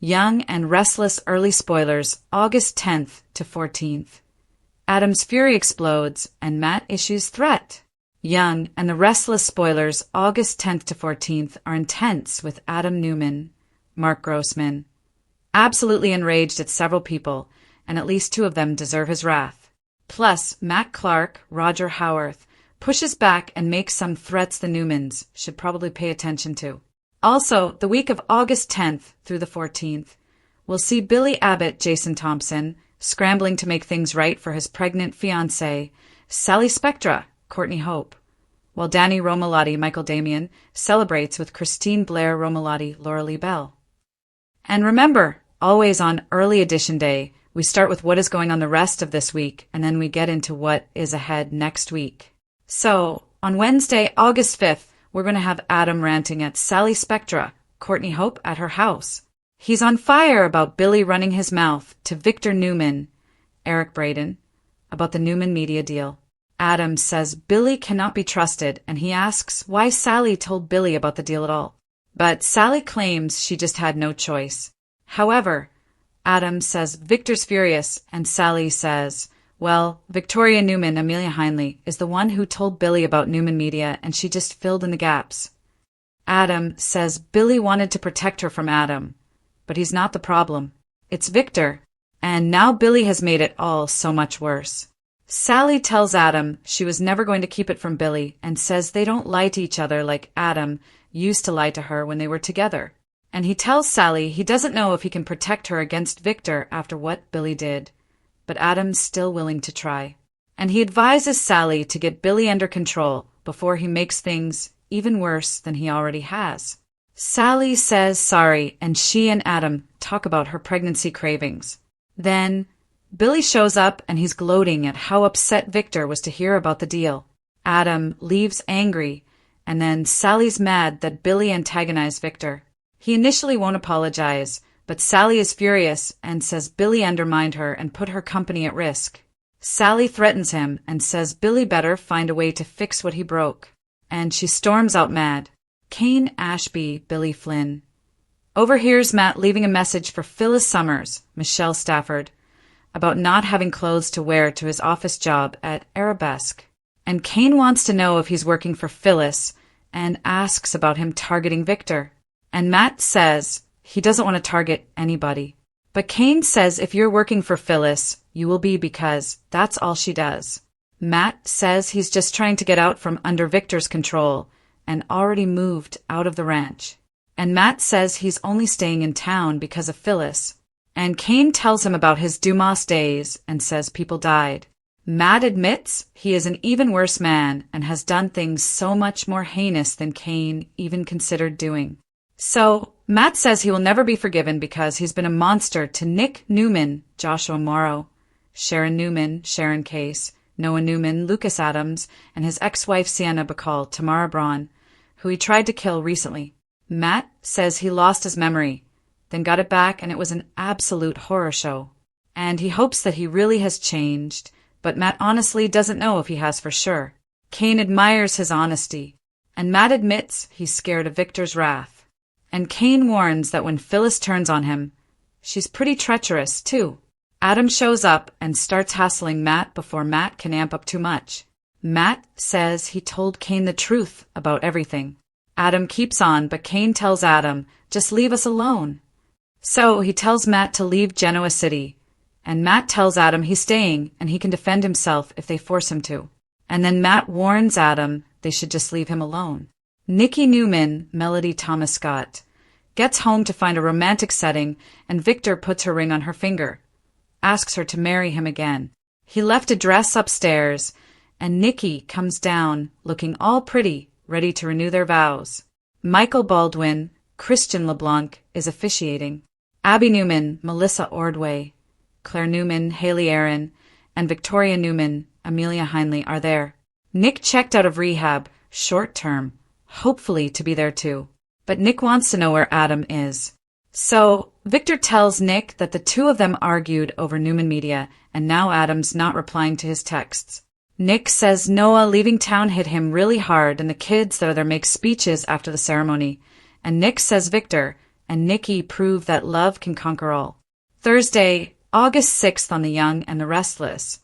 Young and Restless early spoilers, August 10th to 14th. Adam's fury explodes, and Matt issues threat. Young and the Restless spoilers, August 10th to 14th, are intense with Adam Newman, Mark Grossman, absolutely enraged at several people, and at least two of them deserve his wrath. Plus, Matt Clark, Roger Howarth, pushes back and makes some threats the Newmans should probably pay attention to. Also, the week of August 10th through the 14th, we'll see Billy Abbott, Jason Thompson, scrambling to make things right for his pregnant fiancée, Sally Spectra, Courtney Hope, while Danny Romalotti, Michael Damian, celebrates with Christine Blair Romalotti, Laura Lee Bell. And remember, always on Early Edition Day, we start with what is going on the rest of this week, and then we get into what is ahead next week. So, on Wednesday, August 5th, we're going to have Adam ranting at Sally Spectra, Courtney Hope at her house. He's on fire about Billy running his mouth to Victor Newman, Eric Braeden, about the Newman media deal. Adam says Billy cannot be trusted, and he asks why Sally told Billy about the deal at all. But Sally claims she just had no choice. However, Adam says Victor's furious, and Sally says, well, Victoria Newman, Amelia Heinley, is the one who told Billy about Newman Media, and she just filled in the gaps. Adam says Billy wanted to protect her from Adam, but he's not the problem. It's Victor, and now Billy has made it all so much worse. Sally tells Adam she was never going to keep it from Billy and says they don't lie to each other like Adam used to lie to her when they were together. And he tells Sally he doesn't know if he can protect her against Victor after what Billy did. But Adam's still willing to try. And he advises Sally to get Billy under control before he makes things even worse than he already has. Sally says sorry, and she and Adam talk about her pregnancy cravings. Then, Billy shows up and he's gloating at how upset Victor was to hear about the deal. Adam leaves angry, and then Sally's mad that Billy antagonized Victor. He initially won't apologize, but Sally is furious and says Billy undermined her and put her company at risk. Sally threatens him and says Billy better find a way to fix what he broke. And she storms out mad. Kane Ashby, Billy Flynn, overhears Matt leaving a message for Phyllis Summers, Michelle Stafford, about not having clothes to wear to his office job at Arabesque. And Kane wants to know if he's working for Phyllis and asks about him targeting Victor. And Matt says he doesn't want to target anybody. But Kane says if you're working for Phyllis, you will be because that's all she does. Matt says he's just trying to get out from under Victor's control and already moved out of the ranch. And Matt says he's only staying in town because of Phyllis. And Kane tells him about his Dumas days and says people died. Matt admits he is an even worse man and has done things so much more heinous than Kane even considered doing. So, Matt says he will never be forgiven because he's been a monster to Nick Newman, Joshua Morrow, Sharon Newman, Sharon Case, Noah Newman, Lucas Adams, and his ex-wife Sienna Bacall, Tamara Braun, who he tried to kill recently. Matt says he lost his memory, then got it back, and it was an absolute horror show. And he hopes that he really has changed, but Matt honestly doesn't know if he has for sure. Kane admires his honesty, and Matt admits he's scared of Victor's wrath. And Kane warns that when Phyllis turns on him, she's pretty treacherous, too. Adam shows up and starts hassling Matt before Matt can amp up too much. Matt says he told Kane the truth about everything. Adam keeps on, but Kane tells Adam, just leave us alone. So he tells Matt to leave Genoa City, and Matt tells Adam he's staying and he can defend himself if they force him to. And then Matt warns Adam they should just leave him alone. Nikki Newman, Melody Thomas Scott, gets home to find a romantic setting, and Victor puts her ring on her finger, asks her to marry him again. He left a dress upstairs, and Nikki comes down, looking all pretty, ready to renew their vows. Michael Baldwin, Christian LeBlanc, is officiating. Abby Newman, Melissa Ordway, Claire Newman, Haley Aaron, and Victoria Newman, Amelia Heinley are there. Nick checked out of rehab, short term, hopefully to be there too. But Nick wants to know where Adam is. So, Victor tells Nick that the two of them argued over Newman Media, and now Adam's not replying to his texts. Nick says Noah leaving town hit him really hard, and the kids that are there make speeches after the ceremony. And Nick says Victor, and Nikki prove that love can conquer all. Thursday, August 6th on The Young and the Restless.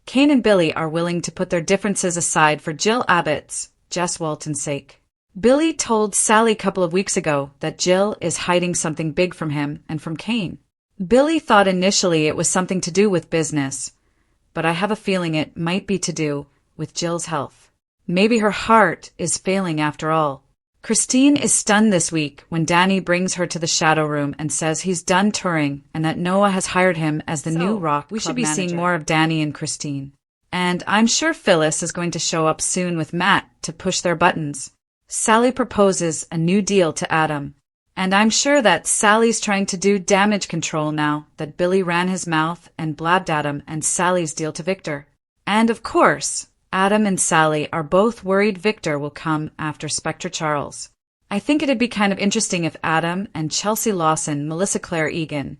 Kane and Billy are willing to put their differences aside for Jill Abbott's, Jess Walton's sake. Billy told Sally a couple of weeks ago that Jill is hiding something big from him and from Kane. Billy thought initially it was something to do with business, but I have a feeling it might be to do with Jill's health. Maybe her heart is failing after all. Christine is stunned this week when Danny brings her to the shadow room and says he's done touring and that Noah has hired him as the new rock club manager. Seeing more of Danny and Christine. And I'm sure Phyllis is going to show up soon with Matt to push their buttons. Sally proposes a new deal to Adam. And I'm sure that Sally's trying to do damage control now that Billy ran his mouth and blabbed at him and Sally's deal to Victor. And of course, Adam and Sally are both worried Victor will come after Spectre Charles. I think it'd be kind of interesting if Adam and Chelsea Lawson, Melissa Claire Egan,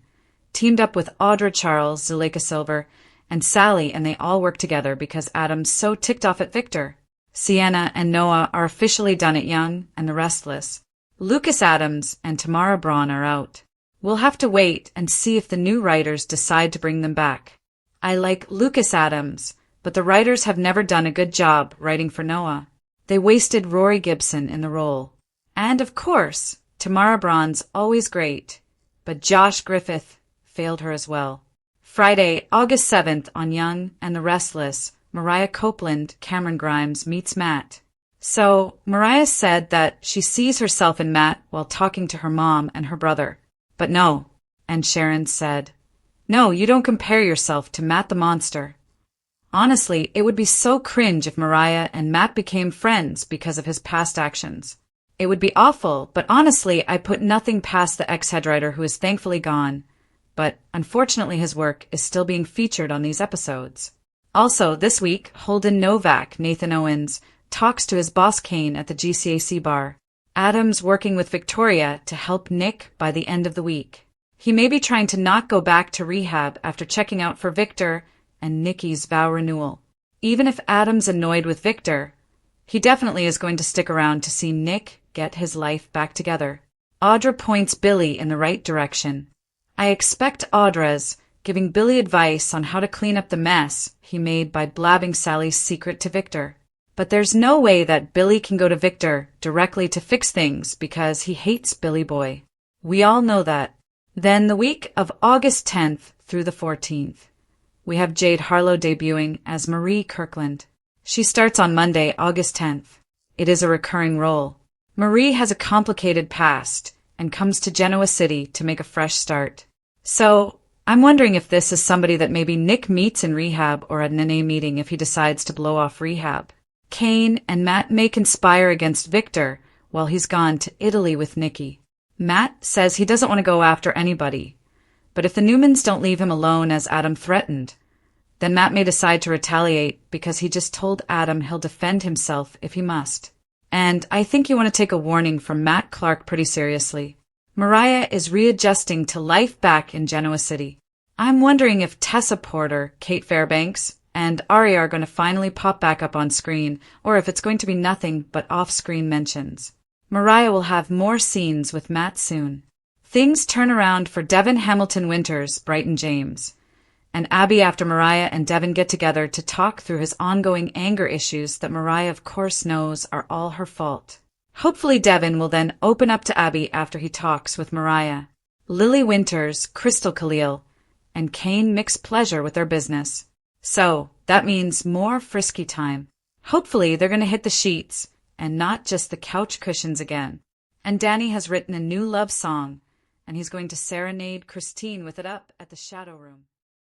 teamed up with Audra Charles, Zuleika Silver, and Sally, and they all work together because Adam's so ticked off at Victor. Sienna and Noah are officially done at Young and the Restless. Lucas Adams and Tamara Braun are out. We'll have to wait and see if the new writers decide to bring them back. I like Lucas Adams, but the writers have never done a good job writing for Noah. They wasted Rory Gibson in the role. And of course, Tamara Braun's always great, but Josh Griffith failed her as well. Friday, August 7th on Young and the Restless, Mariah Copeland, Cameron Grimes meets Matt. So, Mariah said that she sees herself in Matt while talking to her mom and her brother. But no. And Sharon said, "No, you don't compare yourself to Matt the Monster." Honestly, it would be so cringe if Mariah and Matt became friends because of his past actions. It would be awful, but honestly, I put nothing past the ex-head writer who is thankfully gone. But unfortunately his work is still being featured on these episodes. Also, this week, Holden Novak, Nathan Owens, talks to his boss Kane at the GCAC bar. Adam's working with Victoria to help Nick by the end of the week. He may be trying to not go back to rehab after checking out for Victor and Nikki's vow renewal. Even if Adam's annoyed with Victor, he definitely is going to stick around to see Nick get his life back together. Audra points Billy in the right direction. I expect Audra's giving Billy advice on how to clean up the mess he made by blabbing Sally's secret to Victor. But there's no way that Billy can go to Victor directly to fix things because he hates Billy Boy. We all know that. Then the week of August 10th through the 14th. We have Jade Harlow debuting as Marie Kirkland. She starts on Monday, August 10th. It is a recurring role. Marie has a complicated past and comes to Genoa City to make a fresh start. So, I'm wondering if this is somebody that maybe Nick meets in rehab or at an NA meeting if he decides to blow off rehab. Kane and Matt may conspire against Victor while he's gone to Italy with Nikki. Matt says he doesn't want to go after anybody, but if the Newmans don't leave him alone as Adam threatened, then Matt may decide to retaliate because he just told Adam he'll defend himself if he must. And I think you want to take a warning from Matt Clark pretty seriously. Mariah is readjusting to life back in Genoa City. I'm wondering if Tessa Porter, Kate Fairbanks, and Aria are going to finally pop back up on screen, or if it's going to be nothing but off-screen mentions. Mariah will have more scenes with Matt soon. Things turn around for Devin Hamilton Winters, Brighton James, and Abby after Mariah and Devin get together to talk through his ongoing anger issues that Mariah of course knows are all her fault. Hopefully Devin will then open up to Abby after he talks with Mariah. Lily Winters, Crystal Khalil, and Kane mix pleasure with their business. So, that means more frisky time. Hopefully they're going to hit the sheets and not just the couch cushions again. And Danny has written a new love song, and he's going to serenade Christine with it up at the Shadow Room.